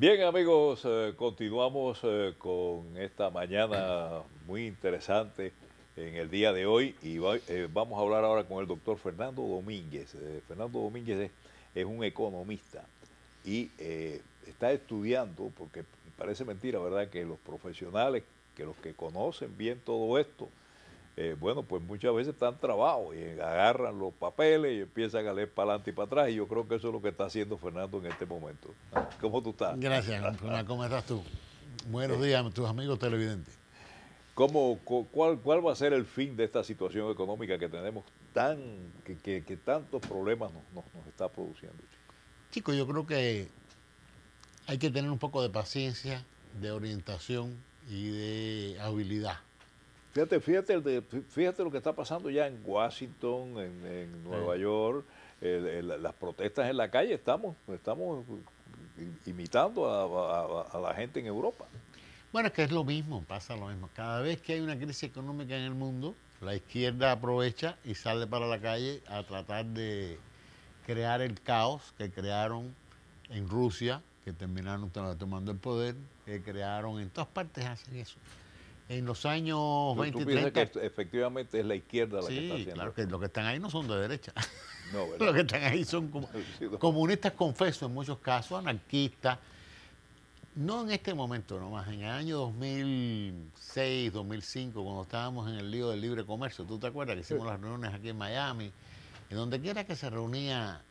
Bien, amigos, continuamos con esta mañana muy interesante en el día de hoy y vamos a hablar ahora con el doctor Fernando Domínguez. Fernando Domínguez es un economista y está estudiando, porque parece mentira, ¿verdad?, que los profesionales, que los que conocen bien todo esto, bueno, pues muchas veces están trabados y agarran los papeles y empiezan a leer para adelante y para atrás, y yo creo que eso es lo que está haciendo Fernando en este momento. ¿Cómo tú estás? Gracias, ¿cómo estás tú? Buenos Eh, días, tus amigos televidentes. ¿Cuál va a ser el fin de esta situación económica que tenemos que tantos problemas nos está produciendo, chico? Chicos, yo creo que hay que tener un poco de paciencia, de orientación y de habilidad. Fíjate lo que está pasando ya en Washington, en Nueva York, las protestas en la calle, estamos imitando a la gente en Europa. Bueno, es que es lo mismo, pasa lo mismo. Cada vez que hay una crisis económica en el mundo, la izquierda aprovecha y sale para la calle a tratar de crear el caos que crearon en Rusia, que terminaron tomando el poder, que crearon en todas partes, hacen eso. En los años ¿Tú 20 y piensas que 30, efectivamente es la izquierda la que está sí, haciendo claro que esto? los que están ahí no son de derecha. No, Los ¿verdad? que están ahí son Sí, no. comunistas confesos en muchos casos, anarquistas. No en este momento nomás, en el año 2006, 2005, cuando estábamos en el lío del libre comercio, ¿tú te acuerdas que hicimos las reuniones aquí en Miami? En donde quiera que se reunía,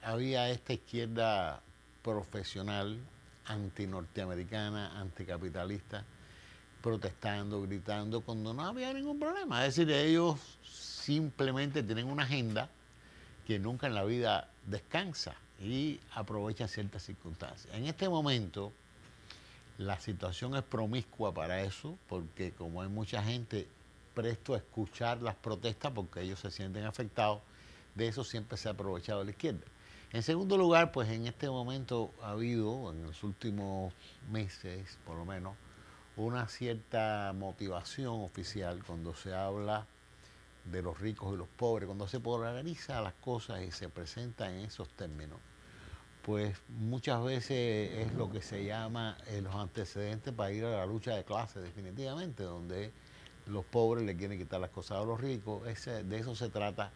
había esta izquierda profesional, antinorteamericana, anticapitalista, protestando, gritando, cuando no había ningún problema. Es decir, ellos simplemente tienen una agenda que nunca en la vida descansa y aprovecha ciertas circunstancias. En este momento, la situación es promiscua para eso, porque como hay mucha gente presto a escuchar las protestas porque ellos se sienten afectados, de eso siempre se ha aprovechado la izquierda. En segundo lugar, pues en este momento ha habido, en los últimos meses por lo menos, una cierta motivación oficial cuando se habla de los ricos y los pobres, cuando se polariza las cosas y se presenta en esos términos, pues muchas veces es lo que se llama los antecedentes para ir a la lucha de clases, definitivamente, donde los pobres le quieren quitar las cosas a los ricos, de eso se trata.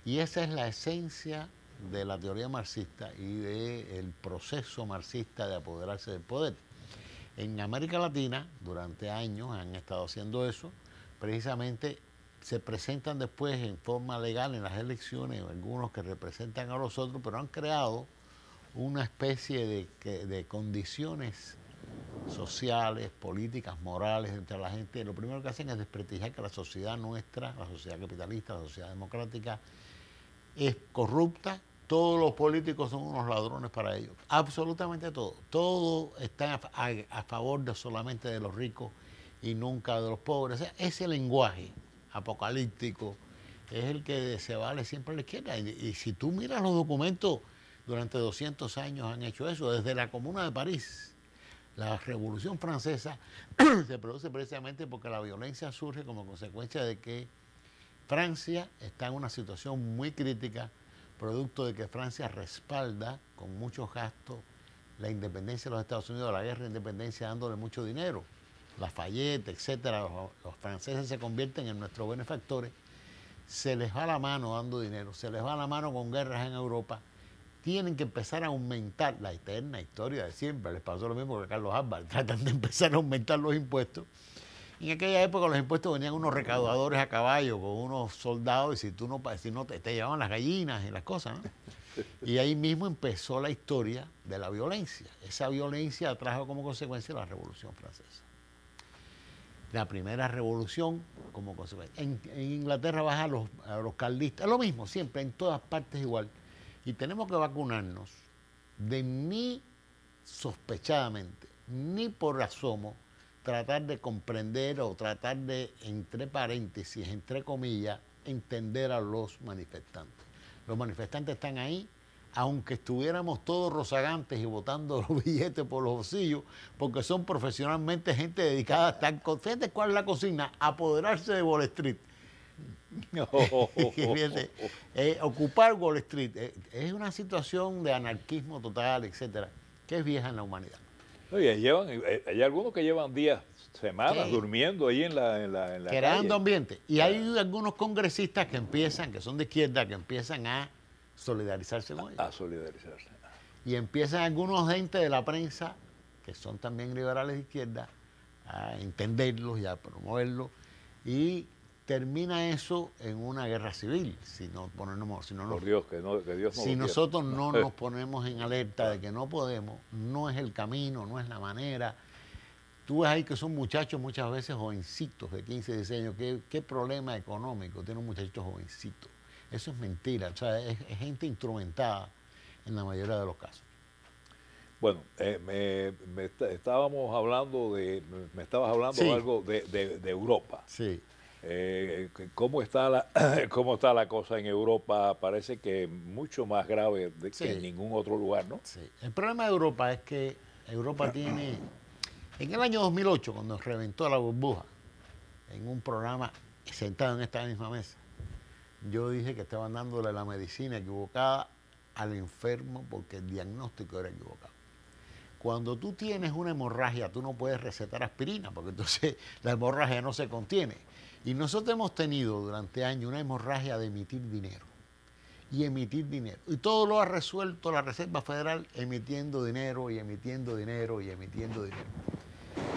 Y esa es la esencia de la teoría marxista y del proceso marxista de apoderarse del poder. En América Latina, durante años han estado haciendo eso, precisamente se presentan después en forma legal en las elecciones, algunos que representan a los otros, pero han creado una especie de condiciones sociales, políticas, morales entre la gente. Lo primero que hacen es desprestigiar que la sociedad nuestra, la sociedad capitalista, la sociedad democrática, es corrupta. Todos los políticos son unos ladrones para ellos. Absolutamente todo. Todo está a favor de solamente de los ricos y nunca de los pobres. O sea, ese lenguaje apocalíptico es el que se vale siempre a la izquierda. Y si tú miras los documentos, durante 200 años han hecho eso, desde la Comuna de París. La Revolución Francesa se produce precisamente porque la violencia surge como consecuencia de que Francia está en una situación muy crítica, producto de que Francia respalda con muchos gastos la independencia de los Estados Unidos, la guerra de independencia, dándole mucho dinero. Lafayette, etcétera, los franceses se convierten en nuestros benefactores, se les va la mano dando dinero, se les va la mano con guerras en Europa, tienen que empezar a aumentar la eterna historia de siempre. Les pasó lo mismo que a Carlos Álvarez, tratan de empezar a aumentar los impuestos. En aquella época los impuestos venían unos recaudadores a caballo con unos soldados y si no te llevaban las gallinas y las cosas, ¿no? Y ahí mismo empezó la historia de la violencia. Esa violencia trajo como consecuencia la Revolución Francesa. La primera revolución como consecuencia. En Inglaterra vas a los carlistas, lo mismo, siempre, en todas partes igual. Y tenemos que vacunarnos de ni sospechadamente, ni por asomo, tratar de comprender o tratar de, entre paréntesis, entre comillas, entender a los manifestantes. Los manifestantes están ahí, aunque estuviéramos todos rozagantes y botando los billetes por los bolsillos, porque son profesionalmente gente dedicada a estar... Fíjate cuál es la consigna: apoderarse de Wall Street. Fíjate, ocupar Wall Street es una situación de anarquismo total, etcétera, que es vieja en la humanidad. Oye, hay algunos que llevan días, semanas Sí. durmiendo ahí en la Creando calle. ambiente. Y hay algunos congresistas que son de izquierda, que empiezan a solidarizarse con ellos. A solidarizarse. Y empiezan algunos gente de la prensa, que son también liberales de izquierda, a entenderlos y a promoverlos. Y termina eso en una guerra civil, si no ponemos, si no nos Por Dios, que Dios no lo si quiera. nosotros no nos ponemos en alerta de que no podemos, no es el camino, no es la manera. Tú ves ahí que son muchachos muchas veces jovencitos de 15, 16 años. ¿Qué problema económico tiene un muchachito jovencito? Eso es mentira. O sea, es gente instrumentada en la mayoría de los casos. Bueno, estábamos hablando me estabas hablando Sí. algo de Europa. Sí. ¿Cómo está cómo está la cosa en Europa? Parece que mucho más grave Sí. que en ningún otro lugar, ¿no? Sí. El problema de Europa es que Europa tiene, en el año 2008, cuando reventó la burbuja, en un programa sentado en esta misma mesa, yo dije que estaban dándole la medicina equivocada al enfermo porque el diagnóstico era equivocado. Cuando tú tienes una hemorragia, tú no puedes recetar aspirina, porque entonces la hemorragia no se contiene. Y nosotros hemos tenido durante años una hemorragia de emitir dinero. Y emitir dinero. Y todo lo ha resuelto la Reserva Federal emitiendo dinero y emitiendo dinero y emitiendo dinero.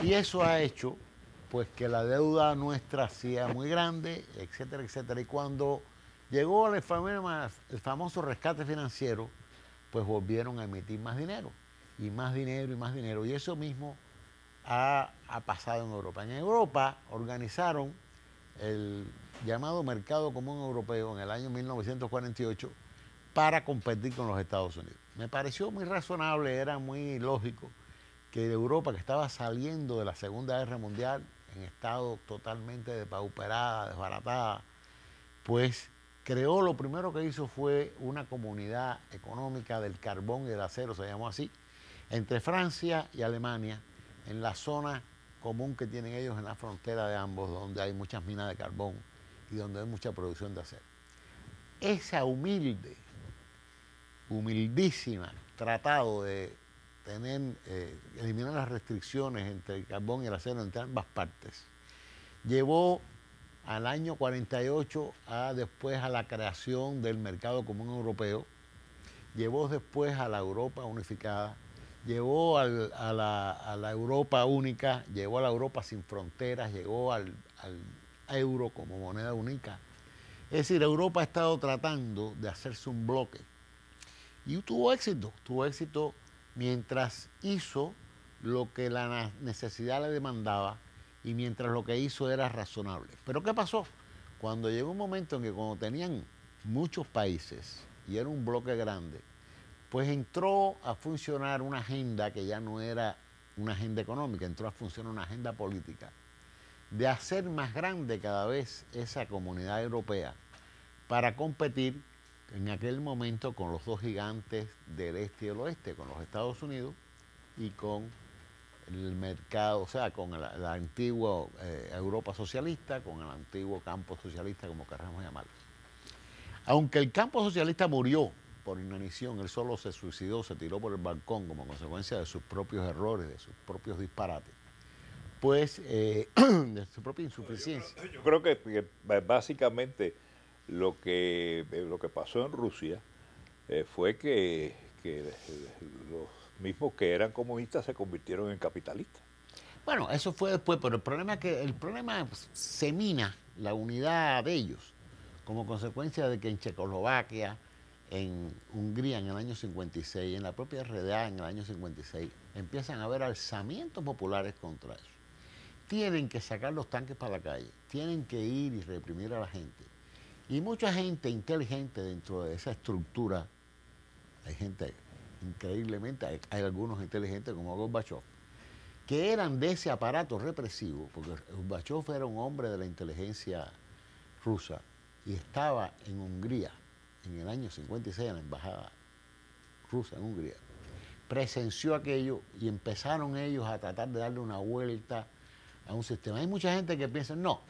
Y eso ha hecho pues que la deuda nuestra sea muy grande, etcétera, etcétera. Y cuando llegó el famoso rescate financiero, pues volvieron a emitir más dinero, y más dinero, y más dinero. Y eso mismo ha pasado en Europa. En Europa organizaron el llamado Mercado Común Europeo en el año 1948 para competir con los Estados Unidos. Me pareció muy razonable, era muy lógico que Europa, que estaba saliendo de la Segunda Guerra Mundial en estado totalmente depauperada, desbaratada, pues creó, lo primero que hizo fue una comunidad económica del carbón y del acero, se llamó así, entre Francia y Alemania, en la zona común que tienen ellos en la frontera de ambos, donde hay muchas minas de carbón y donde hay mucha producción de acero. Esa humildísima tratado de eliminar las restricciones entre el carbón y el acero entre ambas partes, llevó al año 48 después a la creación del Mercado Común Europeo, llevó después a la Europa unificada, llevó a la Europa única, llevó a la Europa sin fronteras, llegó al euro como moneda única. Es decir, Europa ha estado tratando de hacerse un bloque y tuvo éxito mientras hizo lo que la necesidad le demandaba y mientras lo que hizo era razonable. Pero ¿qué pasó? Cuando llegó un momento en que cuando tenían muchos países y era un bloque grande, pues entró a funcionar una agenda que ya no era una agenda económica, entró a funcionar una agenda política de hacer más grande cada vez esa comunidad europea para competir en aquel momento con los dos gigantes del este y del oeste, con los Estados Unidos y con el mercado, o sea, con la antigua Europa socialista, con el antiguo campo socialista, como queramos llamarlo. Aunque el campo socialista murió por inanición, él solo se suicidó, se tiró por el balcón como consecuencia de sus propios errores, de sus propios disparates, pues de su propia insuficiencia. Yo creo que básicamente lo que pasó en Rusia fue que los mismos que eran comunistas se convirtieron en capitalistas. Bueno, eso fue después, pero el problema se mina la unidad de ellos como consecuencia de que en Checoslovaquia, en Hungría en el año 56, en la propia RDA en el año 56, empiezan a haber alzamientos populares contra eso. Tienen que sacar los tanques para la calle, tienen que ir y reprimir a la gente. Y mucha gente inteligente dentro de esa estructura, hay gente increíblemente, hay algunos inteligentes como Gorbachev, que eran de ese aparato represivo, porque Gorbachev era un hombre de la inteligencia rusa y estaba en Hungría en el año 56 en la embajada rusa en Hungría. Presenció aquello y empezaron ellos a tratar de darle una vuelta a un sistema. Hay mucha gente que piensa, no,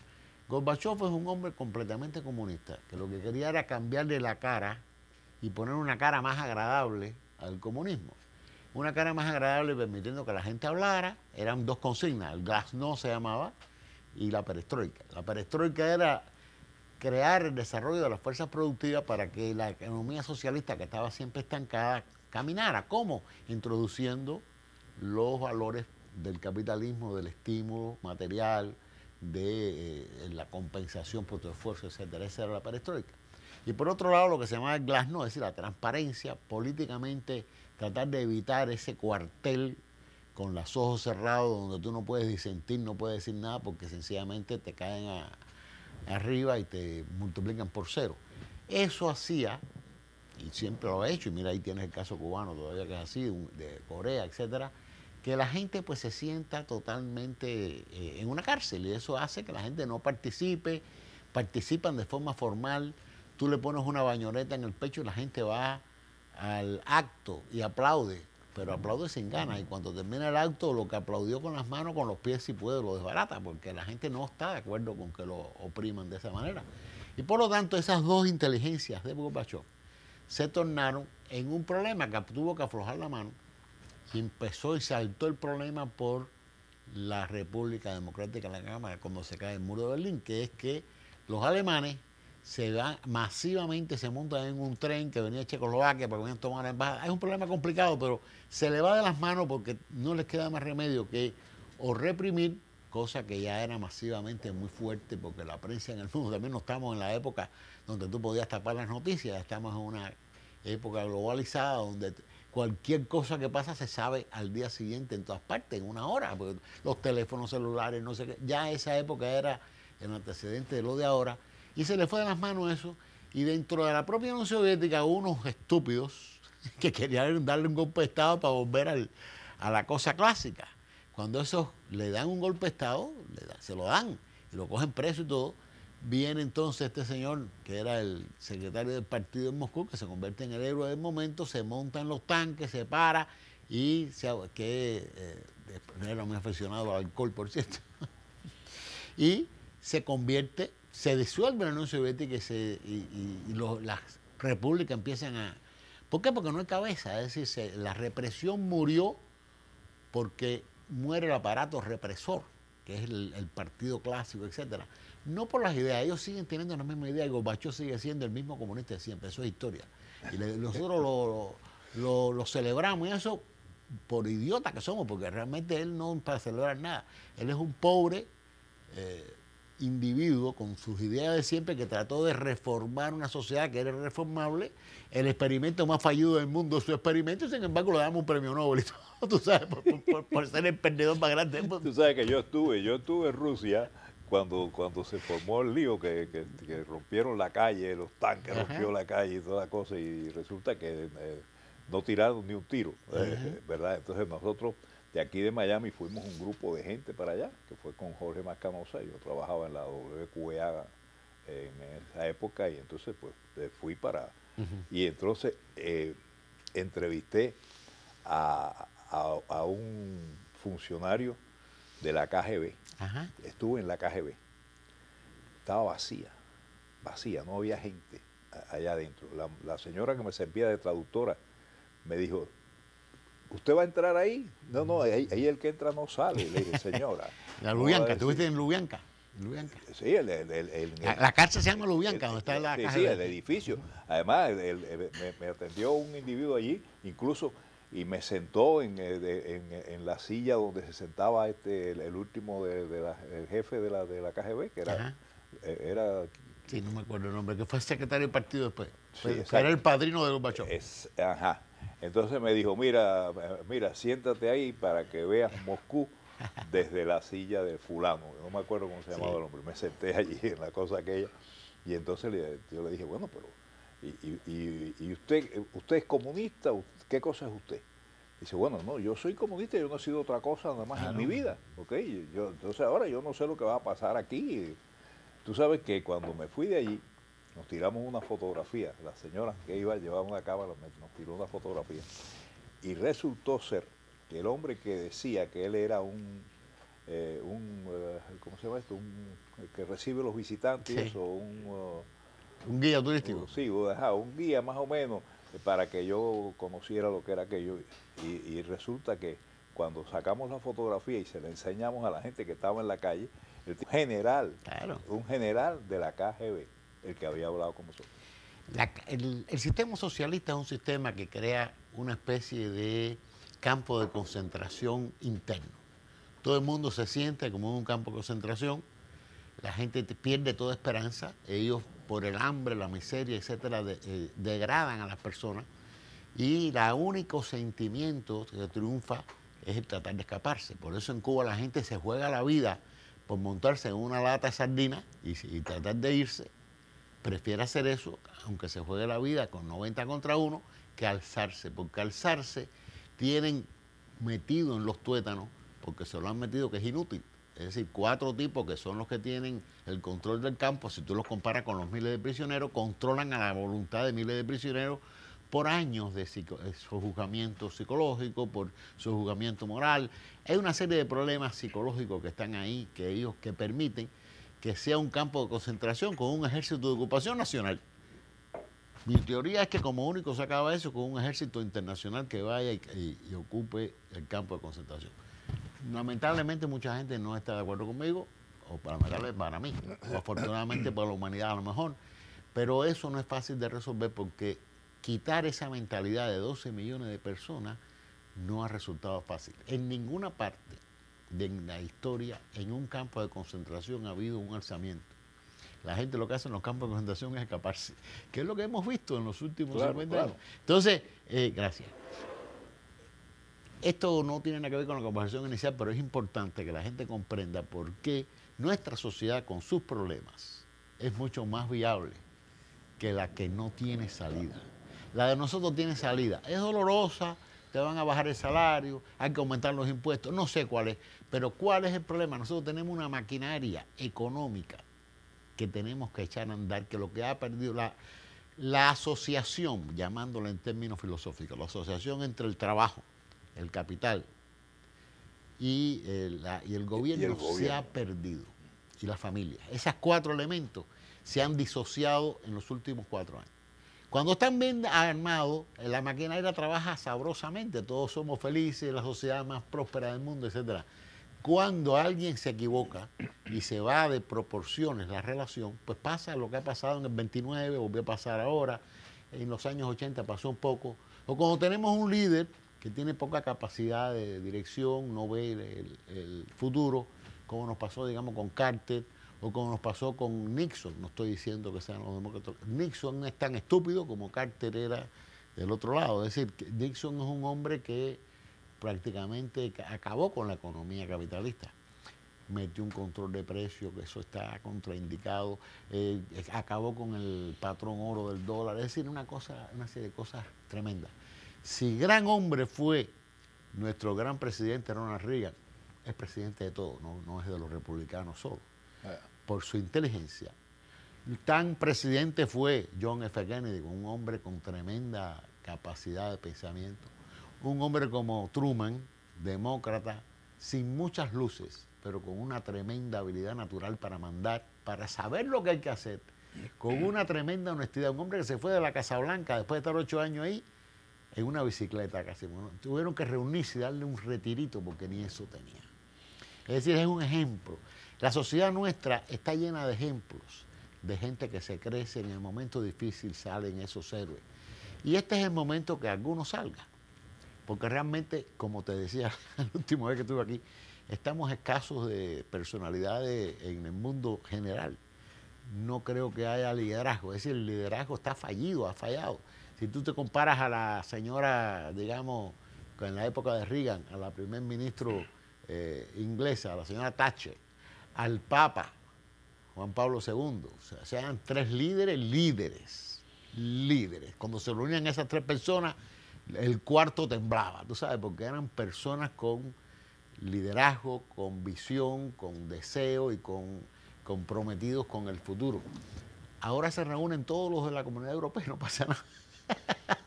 Gorbachev es un hombre completamente comunista, que lo que quería era cambiarle la cara y poner una cara más agradable al comunismo. una cara más agradable, permitiendo que la gente hablara. Eran dos consignas, el glasnost se llamaba, y la perestroika. La perestroika era crear el desarrollo de las fuerzas productivas para que la economía socialista, que estaba siempre estancada, caminara. ¿Cómo? Introduciendo los valores del capitalismo, del estímulo material, de la compensación por tu esfuerzo, etcétera. Esa era la perestroika. Y por otro lado, lo que se llamaba el glasnost, es decir, la transparencia, políticamente tratar de evitar ese cuartel con los ojos cerrados, donde tú no puedes disentir, no puedes decir nada, porque sencillamente te caen arriba y te multiplican por cero. Eso hacía, y siempre lo ha hecho, y mira, ahí tienes el caso cubano todavía que es así, de Corea, etcétera, que la gente pues se sienta totalmente en una cárcel, y eso hace que la gente no participe, participan de forma formal. Tú le pones una bañoneta en el pecho y la gente va al acto y aplaude, pero aplaude sin ganas, y cuando termina el acto, lo que aplaudió con las manos, con los pies, si puede, lo desbarata, porque la gente no está de acuerdo con que lo opriman de esa manera. Y por lo tanto, esas dos inteligencias de Gorbachev se tornaron en un problema que tuvo que aflojar la mano, y empezó y saltó el problema por la República Democrática de la Cámara cuando se cae el muro de Berlín, que es que los alemanes se van masivamente, se montan en un tren que venía de Checoslovaquia para que vengan a tomar la embajada. Es un problema complicado, pero se le va de las manos porque no les queda más remedio que o reprimir, cosa que ya era masivamente muy fuerte, porque la prensa en el mundo, también no estamos en la época donde tú podías tapar las noticias, estamos en una época globalizada donde cualquier cosa que pasa se sabe al día siguiente en todas partes, en una hora, porque los teléfonos celulares, no sé qué, ya esa época era el antecedente de lo de ahora, y se le fue de las manos eso, y dentro de la propia Unión Soviética hubo unos estúpidos que querían darle un golpe de Estado para volver a la cosa clásica. Cuando esos le dan un golpe de Estado, se lo dan, y lo cogen preso y todo. Viene entonces este señor, que era el secretario del partido en Moscú, que se convierte en el héroe del momento, se monta en los tanques, se para y era muy aficionado al alcohol, por cierto, y se convierte, se disuelve la Unión Soviética las repúblicas empiezan a... ¿Por qué? Porque no hay cabeza, es decir, la represión murió porque muere el aparato represor, que es el partido clásico, etcétera. No por las ideas, ellos siguen teniendo la misma idea, y Gorbachev sigue siendo el mismo comunista de siempre, eso es historia. Y nosotros lo celebramos, y eso por idiota que somos, porque realmente él no es para celebrar nada. Él es un pobre individuo con sus ideas de siempre, que trató de reformar una sociedad que era irreformable. El experimento más fallido del mundo es su experimento, y sin embargo le damos un premio Nobel y todo, tú sabes, por ser el perdedor más grande del mundo. Tú sabes que yo estuve en Rusia cuando se formó el lío, que rompieron la calle, los tanques, rompió la calle y toda la cosa, y resulta que no tiraron ni un tiro, ¿verdad? Entonces nosotros de aquí de Miami fuimos un grupo de gente para allá, que fue con Jorge Mascanosa. Yo trabajaba en la WQA en esa época, y entonces pues fui para... Y entonces entrevisté a un funcionario de la KGB. Estuve en la KGB. Estaba vacía, no había gente allá adentro. La señora que me servía de traductora me dijo: ¿usted va a entrar ahí? No, ahí el que entra no sale. Le dije: señora. La Lubyanka, ¿estuviste en Lubyanka? Sí, la cárcel se llama Lubyanka, donde está la caja. Sí, el edificio. Además, me atendió un individuo allí, incluso, y me sentó en la silla donde se sentaba el último el jefe de la KGB, que era sí, no me acuerdo el nombre, que fue secretario del partido después. Sí, que era el padrino de Gorbachev. Entonces me dijo: mira, siéntate ahí para que veas Moscú desde la silla de fulano. No me acuerdo cómo se llamaba el hombre. Me senté allí en la cosa aquella, y entonces yo le dije: bueno, pero ¿y usted es comunista? ¿Qué cosa es usted? Dice: bueno, no, yo soy comunista, yo no he sido otra cosa nada más en mi vida, ¿ok? Entonces ahora yo no sé lo que va a pasar aquí. Tú sabes que cuando me fui de allí, nos tiramos una fotografía. La señora que iba a llevar una cámara nos tiró una fotografía. Y resultó ser que el hombre que decía que él era ¿cómo se llama esto? Que recibe los visitantes, sí. eso, un guía turístico. Sí, un guía más o menos. para que yo conociera lo que era aquello. Y resulta que cuando sacamos la fotografía y se la enseñamos a la gente que estaba en la calle, Claro. un general de la KGB, el que había hablado con nosotros. El sistema socialista es un sistema que crea una especie de campo de concentración interno. Todo el mundo se siente como en un campo de concentración, la gente pierde toda esperanza, ellos por el hambre, la miseria, etcétera, degradan a las personas y el único sentimiento que triunfa es el tratar de escaparse. Por eso en Cuba la gente se juega la vida por montarse en una lata de sardinas y tratar de irse. Prefiere hacer eso, aunque se juegue la vida con 90 contra 1, que alzarse, porque alzarse tienen metido en los tuétanos, porque se lo han metido que es inútil. Es decir, 4 tipos que son los que tienen el control del campo, si tú los comparas con los miles de prisioneros, controlan a la voluntad de miles de prisioneros por años de sojuzgamiento psicológico, por sojuzgamiento moral. Hay una serie de problemas psicológicos que están ahí, que permiten que sea un campo de concentración con un ejército de ocupación nacional. Mi teoría es que como único se acaba eso con un ejército internacional que vaya y ocupe el campo de concentración. Lamentablemente mucha gente no está de acuerdo conmigo, o para mí, o afortunadamente para la humanidad a lo mejor, pero eso no es fácil de resolver porque quitar esa mentalidad de 12 millones de personas no ha resultado fácil. En ninguna parte de la historia, en un campo de concentración ha habido un alzamiento. La gente lo que hace en los campos de concentración es escaparse, que es lo que hemos visto en los últimos 50 años. Entonces, gracias. Esto no tiene nada que ver con la conversación inicial, pero es importante que la gente comprenda por qué nuestra sociedad con sus problemas es mucho más viable que la que no tiene salida. La de nosotros tiene salida. Es dolorosa, te van a bajar el salario, hay que aumentar los impuestos, no sé cuál es, pero ¿cuál es el problema? Nosotros tenemos una maquinaria económica que tenemos que echar a andar, que lo que ha perdido la asociación, llamándolo en términos filosóficos, la asociación entre el trabajo, el capital y el gobierno se ha perdido, y la familia. Esos 4 elementos se han disociado en los últimos 4 años. Cuando están bien armados, la maquinaria trabaja sabrosamente, todos somos felices, la sociedad más próspera del mundo, etc. Cuando alguien se equivoca y se va de proporciones la relación, pues pasa lo que ha pasado en el 29, volvió a pasar ahora, en los años 80 pasó un poco, o cuando tenemos un líder que tiene poca capacidad de dirección, no ve el futuro, como nos pasó, digamos, con Carter, o como nos pasó con Nixon. No estoy diciendo que sean los demócratas. Nixon no es tan estúpido como Carter era del otro lado. Es decir, que Nixon es un hombre que prácticamente acabó con la economía capitalista. Metió un control de precios, que eso está contraindicado, acabó con el patrón oro del dólar, es decir, una serie de cosas tremendas. Si gran hombre fue nuestro gran presidente Ronald Reagan, es presidente de todo, no es de los republicanos solo, por su inteligencia. Tan presidente fue John F. Kennedy, un hombre con tremenda capacidad de pensamiento. Un hombre como Truman, demócrata, sin muchas luces, pero con una tremenda habilidad natural para mandar, para saber lo que hay que hacer, con una tremenda honestidad. Un hombre que se fue de la Casa Blanca después de estar 8 años ahí, en una bicicleta casi. Bueno, tuvieron que reunirse y darle un retirito porque ni eso tenía. Es decir, es un ejemplo. La sociedad nuestra está llena de ejemplos de gente que se crece en el momento difícil, salen esos héroes. Y este es el momento que algunos salgan. Porque realmente, como te decía la última vez que estuve aquí, estamos escasos de personalidades en el mundo general. No creo que haya liderazgo. Es decir, el liderazgo está fallido, ha fallado. Si tú te comparas a la señora, digamos, en la época de Reagan, a la primer ministro inglesa, a la señora Thatcher, al Papa, Juan Pablo II, o sea, eran 3 líderes. Cuando se reunían esas 3 personas, el cuarto temblaba, tú sabes, porque eran personas con liderazgo, con visión, con deseo y comprometidos con el futuro. Ahora se reúnen todos los de la Comunidad Europea y no pasa nada.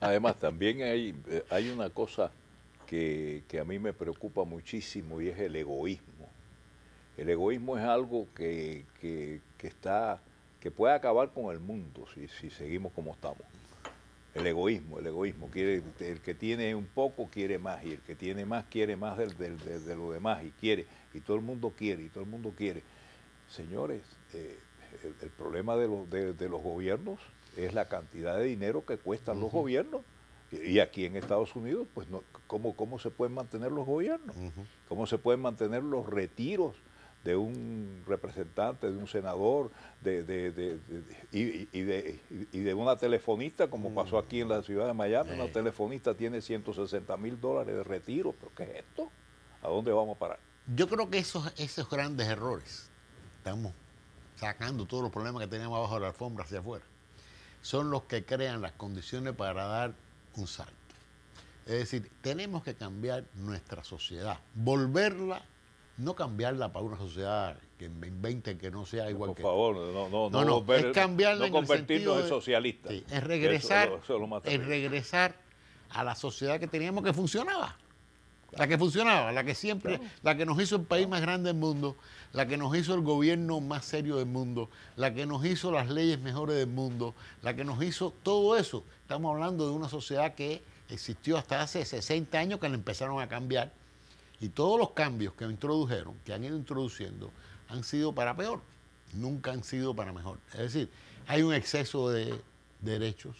Además, también hay una cosa que a mí me preocupa muchísimo y es el egoísmo. El egoísmo es algo que puede acabar con el mundo si seguimos como estamos. el egoísmo. El que tiene un poco quiere más, y el que tiene más quiere más de lo demás, y quiere, y todo el mundo quiere, y todo el mundo quiere. Señores, el problema de los gobiernos es la cantidad de dinero que cuestan los gobiernos. Y aquí en Estados Unidos, pues, no, ¿cómo se pueden mantener los gobiernos? ¿Cómo se pueden mantener los retiros de un representante, de un senador, y de una telefonista, como pasó aquí en la ciudad de Miami? Una telefonista tiene $160,000 de retiro. ¿Pero qué es esto? ¿A dónde vamos a parar? Yo creo que esos grandes errores, estamos sacando todos los problemas que teníamos abajo de la alfombra hacia afuera, son los que crean las condiciones para dar un salto. Es decir, tenemos que cambiar nuestra sociedad, volverla, no cambiarla para una sociedad que me inventen que no sea igual por que... Por favor, no es cambiarla, no convertirnos en socialistas. Sí, es regresar, eso es lo regresar a la sociedad que teníamos, que funcionaba. La que funcionaba, la que siempre, la que nos hizo el país más grande del mundo, la que nos hizo el gobierno más serio del mundo, la que nos hizo las leyes mejores del mundo, la que nos hizo todo eso. Estamos hablando de una sociedad que existió hasta hace 60 años, que la empezaron a cambiar, y todos los cambios que introdujeron, que han ido introduciendo, han sido para peor, nunca han sido para mejor. Es decir, hay un exceso de derechos.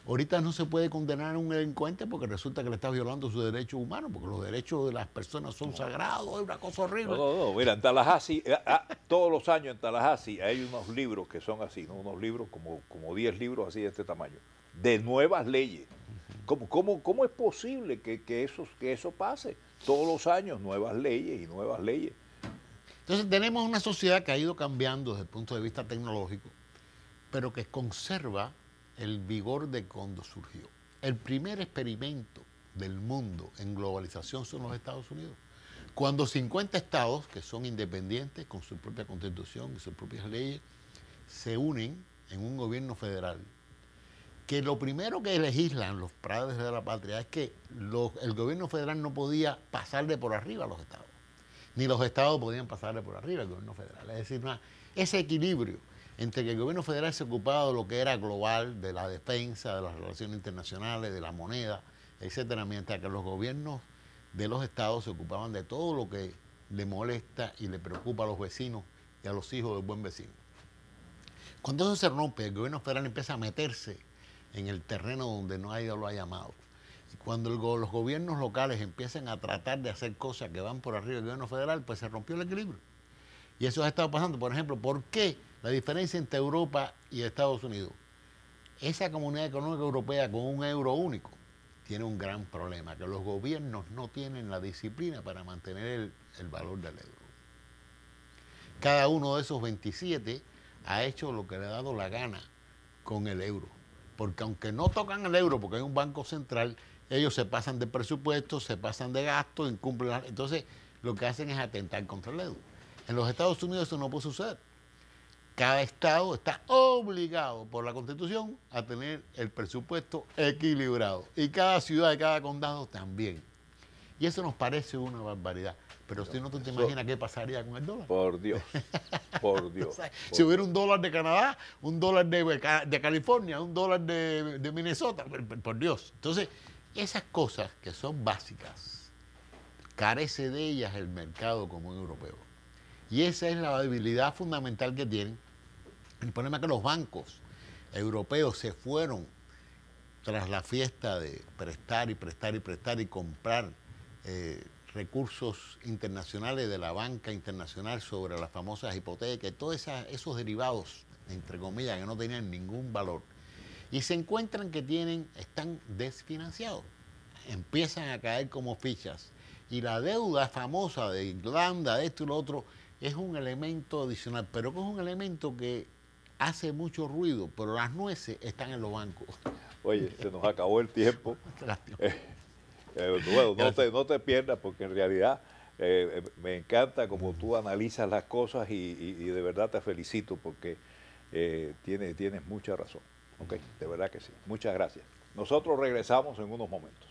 Ahorita no se puede condenar a un delincuente porque resulta que le está violando sus derechos humanos, porque los derechos de las personas son sagrados, es una cosa horrible. Mira, en Tallahassee, todos los años en Tallahassee hay unos libros que son así, ¿no? Unos libros como 10 libros así de este tamaño, de nuevas leyes. ¿Cómo es posible que eso pase? Todos los años nuevas leyes y nuevas leyes. Entonces tenemos una sociedad que ha ido cambiando desde el punto de vista tecnológico, pero que conserva el vigor de cuando surgió. El primer experimento del mundo en globalización son los Estados Unidos. Cuando 50 estados, que son independientes, con su propia constitución y sus propias leyes, se unen en un gobierno federal, que lo primero que legislan los padres de la patria es que el gobierno federal no podía pasarle por arriba a los estados, ni los estados podían pasarle por arriba al gobierno federal. Es decir, ese equilibrio entre que el gobierno federal se ocupaba de lo que era global, de la defensa, de las relaciones internacionales, de la moneda, etcétera, mientras que los gobiernos de los estados se ocupaban de todo lo que le molesta y le preocupa a los vecinos y a los hijos del buen vecino. Cuando eso se rompe, el gobierno federal empieza a meterse en el terreno donde no lo ha llamado. Y cuando los gobiernos locales empiezan a tratar de hacer cosas que van por arriba del gobierno federal, pues se rompió el equilibrio. Y eso ha estado pasando. Por ejemplo, ¿por qué la diferencia entre Europa y Estados Unidos? Esa comunidad económica europea con un euro único tiene un gran problema, que los gobiernos no tienen la disciplina para mantener el valor del euro. Cada uno de esos 27 ha hecho lo que le ha dado la gana con el euro. Porque aunque no tocan el euro, porque hay un banco central, ellos se pasan de presupuesto, se pasan de gasto, incumplen. Entonces, lo que hacen es atentar contra el euro. En los Estados Unidos eso no puede suceder. Cada estado está obligado por la Constitución a tener el presupuesto equilibrado. Y cada ciudad y cada condado también. Y eso nos parece una barbaridad. Pero si no, tú te imaginas qué pasaría con el dólar. Por Dios, por Dios. O sea, si hubiera un dólar de Canadá, un dólar de California, un dólar de Minnesota, por Dios. Entonces, esas cosas que son básicas, carece de ellas el mercado común europeo. Y esa es la debilidad fundamental que tienen. El problema es que los bancos europeos se fueron tras la fiesta de prestar y prestar y prestar y comprar recursos internacionales de la banca internacional sobre las famosas hipotecas, todos esos derivados, entre comillas, que no tenían ningún valor. Y se encuentran que están desfinanciados. Empiezan a caer como fichas. Y la deuda famosa de Irlanda, de esto y lo otro, es un elemento adicional, pero que es un elemento que hace mucho ruido, pero las nueces están en los bancos. Oye, se nos acabó el tiempo. Bueno, no te pierdas, porque en realidad me encanta como tú analizas las cosas y de verdad te felicito porque tienes mucha razón. Okay, de verdad que sí. Muchas gracias. Nosotros regresamos en unos momentos.